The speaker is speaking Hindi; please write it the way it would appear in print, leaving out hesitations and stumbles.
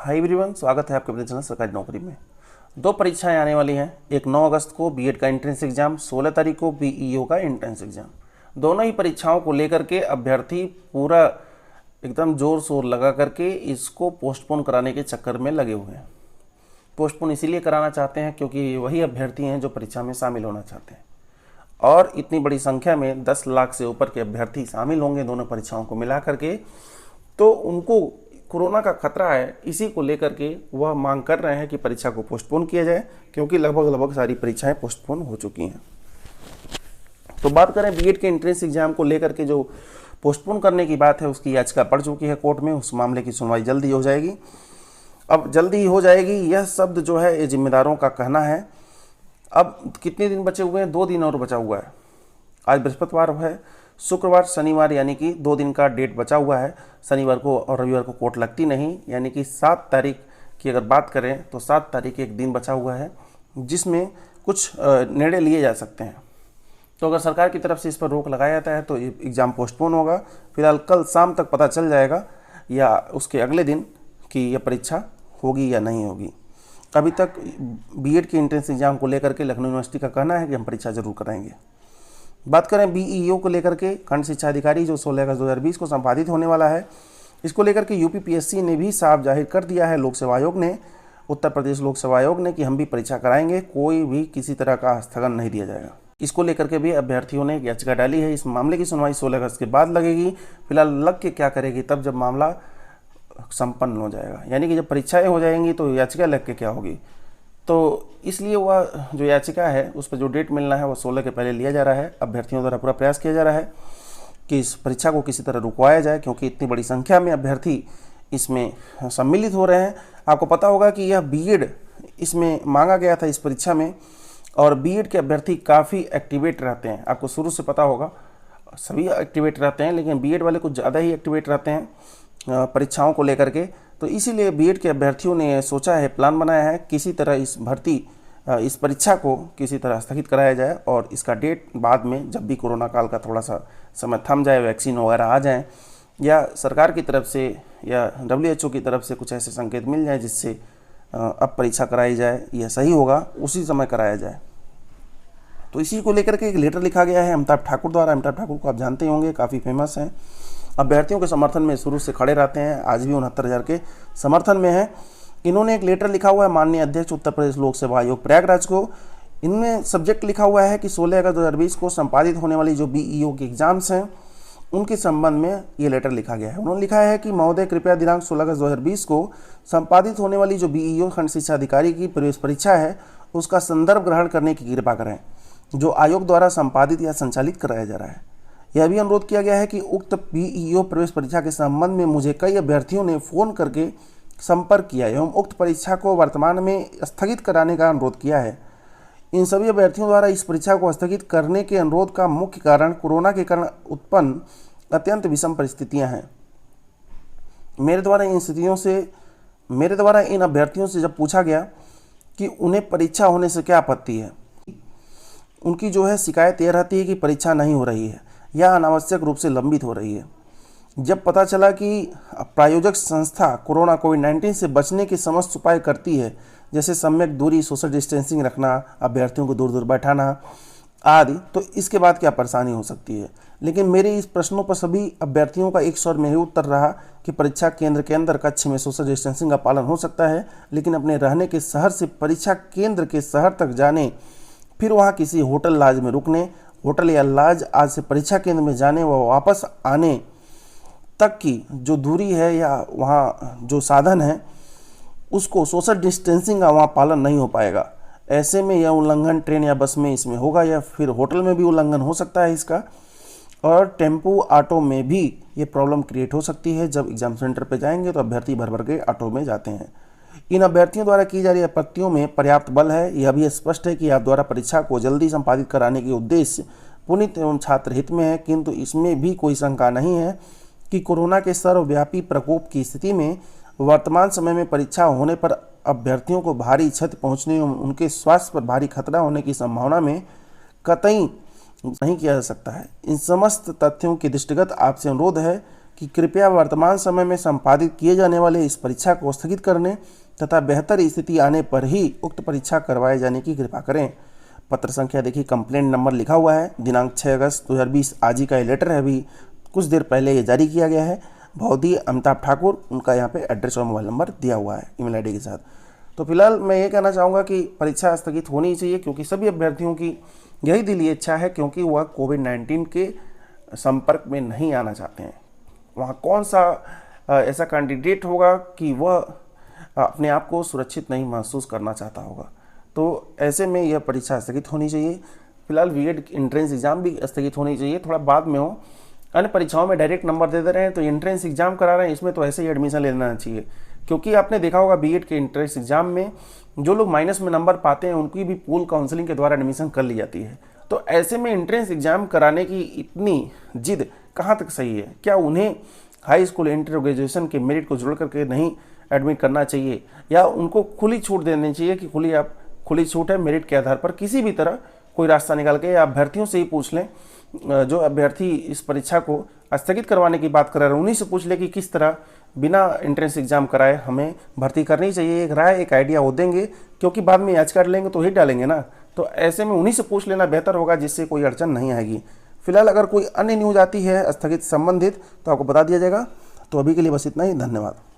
हाय एवरीवन, स्वागत है आपके अपने चैनल सरकारी नौकरी में। दो परीक्षाएं आने वाली हैं। एक 9 अगस्त को बीएड का एंट्रेंस एग्जाम, 16 तारीख को बीईओ का एंट्रेंस एग्जाम। दोनों ही परीक्षाओं को लेकर के अभ्यर्थी पूरा एकदम जोर शोर लगा करके इसको पोस्टपोन कराने के चक्कर में लगे हुए हैं। पोस्टपोन इसीलिए कराना चाहते हैं क्योंकि वही अभ्यर्थी हैं जो परीक्षा में शामिल होना चाहते हैं, और इतनी बड़ी संख्या में 10 लाख से ऊपर के अभ्यर्थी शामिल होंगे दोनों परीक्षाओं को मिला करके, तो उनको कोरोना का खतरा है। इसी को लेकर के वह मांग कर रहे हैं कि परीक्षा को पोस्टपोन किया जाए, क्योंकि लगभग सारी परीक्षाएं पोस्टपोन हो चुकी हैं। तो बात करें बीएड के एंट्रेंस एग्जाम को लेकर के, जो पोस्टपोन करने की बात है उसकी याचिका पड़ चुकी है कोर्ट में। उस मामले की सुनवाई जल्दी हो जाएगी। अब जल्दी ही हो जाएगी, यह शब्द जो है ये जिम्मेदारों का कहना है। अब कितने दिन बचे हुए हैं? 2 दिन और बचा हुआ है। आज बृहस्पतिवार है, शुक्रवार, शनिवार, यानी कि 2 दिन का डेट बचा हुआ है। शनिवार को और रविवार को कोर्ट लगती नहीं, यानी कि 7 तारीख की अगर बात करें तो 7 तारीख एक दिन बचा हुआ है जिसमें कुछ निर्णय लिए जा सकते हैं। तो अगर सरकार की तरफ से इस पर रोक लगाया जाता है तो एग्ज़ाम पोस्टपोन होगा। फिलहाल कल शाम तक पता चल जाएगा या उसके अगले दिन कि यह परीक्षा होगी या नहीं होगी। अभी तक बीएड के एंट्रेंस एग्जाम को लेकर के लखनऊ यूनिवर्सिटी का कहना है कि हम परीक्षा जरूर कराएंगे। बात करें बीईओ को लेकर के, खंड शिक्षा अधिकारी जो 16 अगस्त 2020 को संपादित होने वाला है, इसको लेकर के यूपीपीएससी ने भी साफ जाहिर कर दिया है, लोक सेवा आयोग ने, उत्तर प्रदेश लोक सेवा आयोग ने, कि हम भी परीक्षा कराएंगे, कोई भी किसी तरह का स्थगन नहीं दिया जाएगा। इसको लेकर के भी अभ्यर्थियों ने एक याचिका डाली है। इस मामले की सुनवाई 16 अगस्त के बाद लगेगी। फिलहाल लग के क्या करेगी? तब जब मामला संपन्न हो जाएगा, यानी कि जब परीक्षाएं हो जाएंगी तो याचिका लग के क्या होगी। तो इसलिए वह जो याचिका है उस पर जो डेट मिलना है वो 16 के पहले लिया जा रहा है। अभ्यर्थियों द्वारा पूरा प्रयास किया जा रहा है कि इस परीक्षा को किसी तरह रुकवाया जाए, क्योंकि इतनी बड़ी संख्या में अभ्यर्थी इसमें सम्मिलित हो रहे हैं। आपको पता होगा कि यह बीएड इसमें मांगा गया था इस परीक्षा में, और बीएड के अभ्यर्थी काफ़ी एक्टिवेट रहते हैं। आपको शुरू से पता होगा, सभी एक्टिवेट रहते हैं, लेकिन बीएड वाले कुछ ज़्यादा ही एक्टिवेट रहते हैं परीक्षाओं को लेकर के। तो इसीलिए बीएड के अभ्यर्थियों ने सोचा है, प्लान बनाया है, किसी तरह इस परीक्षा को किसी तरह स्थगित कराया जाए, और इसका डेट बाद में जब भी कोरोना काल का थोड़ा सा समय थम जाए, वैक्सीन वगैरह आ जाए, या सरकार की तरफ से या WHO की तरफ से कुछ ऐसे संकेत मिल जाए जिससे अब परीक्षा कराई जाए, यह सही होगा, उसी समय कराया जाए। तो इसी को लेकर के एक लेटर लिखा गया है अमिताभ ठाकुर द्वारा। अमिताभ ठाकुर को आप जानते होंगे, काफ़ी फेमस हैं, अभ्यर्थियों के समर्थन में शुरू से खड़े रहते हैं, आज भी 69,000 के समर्थन में है। इन्होंने एक लेटर लिखा हुआ है माननीय अध्यक्ष उत्तर प्रदेश लोक सेवा आयोग प्रयागराज को। इनमें सब्जेक्ट लिखा हुआ है कि 16 अगस्त 2020 को संपादित होने वाली जो बीईओ के एग्जाम्स हैं उनके संबंध में ये लेटर लिखा गया है। उन्होंने लिखा है कि महोदय, कृपया दिनांक 16 अगस्त 2020 को संपादित होने वाली जो बीईओ खंड शिक्षा अधिकारी की प्रवेश परीक्षा है उसका संदर्भ ग्रहण करने की कृपा करें, जो आयोग द्वारा संपादित या संचालित कराया जा रहा है। यह भी अनुरोध किया गया है कि उक्त बीईओ प्रवेश परीक्षा के संबंध में मुझे कई अभ्यर्थियों ने फ़ोन करके संपर्क किया एवं उक्त परीक्षा को वर्तमान में स्थगित कराने का अनुरोध किया है। इन सभी अभ्यर्थियों द्वारा इस परीक्षा को स्थगित करने के अनुरोध का मुख्य कारण कोरोना के कारण उत्पन्न अत्यंत विषम परिस्थितियां हैं। मेरे द्वारा इन अभ्यर्थियों से जब पूछा गया कि उन्हें परीक्षा होने से क्या आपत्ति है, उनकी जो है शिकायत यह रहती है कि परीक्षा नहीं हो रही है या अनावश्यक रूप से लंबित हो रही है। जब पता चला कि प्रायोजक संस्था कोरोना कोविड-19 से बचने के समस्त उपाय करती है, जैसे सम्यक दूरी, सोशल डिस्टेंसिंग रखना, अभ्यर्थियों को दूर दूर बैठाना आदि, तो इसके बाद क्या परेशानी हो सकती है। लेकिन मेरे इस प्रश्नों पर सभी अभ्यर्थियों का एक स्वर में ही उत्तर रहा कि परीक्षा केंद्र के अंदर कक्ष में सोशल डिस्टेंसिंग का पालन हो सकता है, लेकिन अपने रहने के शहर से परीक्षा केंद्र के शहर तक जाने, फिर वहाँ किसी होटल लॉज में रुकने, होटल या लॉज आज से परीक्षा केंद्र में जाने व वापस आने तक की जो दूरी है या वहाँ जो साधन है उसको सोशल डिस्टेंसिंग का वहाँ पालन नहीं हो पाएगा। ऐसे में यह उल्लंघन ट्रेन या बस में इसमें होगा, या फिर होटल में भी उल्लंघन हो सकता है इसका, और टेम्पो ऑटो में भी ये प्रॉब्लम क्रिएट हो सकती है। जब एग्जाम सेंटर पे जाएंगे तो अभ्यर्थी भर भर के ऑटो में जाते हैं। इन अभ्यर्थियों द्वारा की जा रही आपत्तियों में पर्याप्त बल है। यह भी स्पष्ट है कि आप द्वारा परीक्षा को जल्दी संपादित कराने के उद्देश्य पुनीत एवं छात्र हित में है, किंतु इसमें भी कोई शंका नहीं है कि कोरोना के सर्वव्यापी प्रकोप की स्थिति में वर्तमान समय में परीक्षा होने पर अभ्यर्थियों को भारी क्षति पहुंचने एवं उनके स्वास्थ्य पर भारी खतरा होने की संभावना में कतई नहीं किया जा सकता है। इन समस्त तथ्यों के दृष्टिगत आपसे अनुरोध है कि कृपया वर्तमान समय में संपादित किए जाने वाले इस परीक्षा को स्थगित करने तथा बेहतर स्थिति आने पर ही उक्त परीक्षा करवाए जाने की कृपा करें। पत्र संख्या देखिए, कंप्लेंट नंबर लिखा हुआ है, दिनांक 6 अगस्त 2020 आज ही का ये लेटर है, अभी कुछ देर पहले ये जारी किया गया है। भौदी अमिताभ ठाकुर, उनका यहाँ पे एड्रेस और मोबाइल नंबर दिया हुआ है ईमेल आईडी के साथ। तो फिलहाल मैं ये कहना चाहूँगा कि परीक्षा स्थगित होनी ही चाहिए, क्योंकि सभी अभ्यर्थियों की यही दिली इच्छा है, क्योंकि वह कोविड-19 के संपर्क में नहीं आना चाहते हैं। वहाँ कौन सा ऐसा कैंडिडेट होगा कि वह अपने आप को सुरक्षित नहीं महसूस करना चाहता होगा। तो ऐसे में यह परीक्षा स्थगित होनी चाहिए। फिलहाल बीएड एंट्रेंस एग्ज़ाम भी स्थगित होनी चाहिए, थोड़ा बाद में हो। अन्य परीक्षाओं में डायरेक्ट नंबर दे रहे हैं, तो एंट्रेंस एग्ज़ाम करा रहे हैं, इसमें तो ऐसे ही एडमिशन ले लेना चाहिए। क्योंकि आपने देखा होगा बीएड के एंट्रेंस एग्ज़ाम में जो लोग माइनस में नंबर पाते हैं उनकी भी पूल काउंसलिंग के द्वारा एडमिशन कर ली जाती है। तो ऐसे में एंट्रेंस एग्ज़ाम कराने की इतनी जिद कहाँ तक सही है? क्या उन्हें हाई स्कूल इंटर ग्रेजुएशन के मेरिट को जोड़ करके नहीं एडमिट करना चाहिए, या उनको खुली छूट देनी चाहिए कि खुली छूट है, मेरिट के आधार पर किसी भी तरह कोई रास्ता निकाल के, या अभ्यर्थियों से ही पूछ लें, जो अभ्यर्थी इस परीक्षा को स्थगित करवाने की बात कर रहे हैं उन्हीं से पूछ लें कि किस तरह बिना एंट्रेंस एग्जाम कराए हमें भर्ती करनी चाहिए। एक राय, एक आइडिया वो देंगे, क्योंकि बाद में याचिका लेंगे तो ही डालेंगे ना। तो ऐसे में उन्हीं से पूछ लेना बेहतर होगा, जिससे कोई अड़चन नहीं आएगी। फिलहाल अगर कोई अन्य न्यूज़ आती है स्थगित संबंधित तो आपको बता दिया जाएगा। तो अभी के लिए बस इतना ही, धन्यवाद।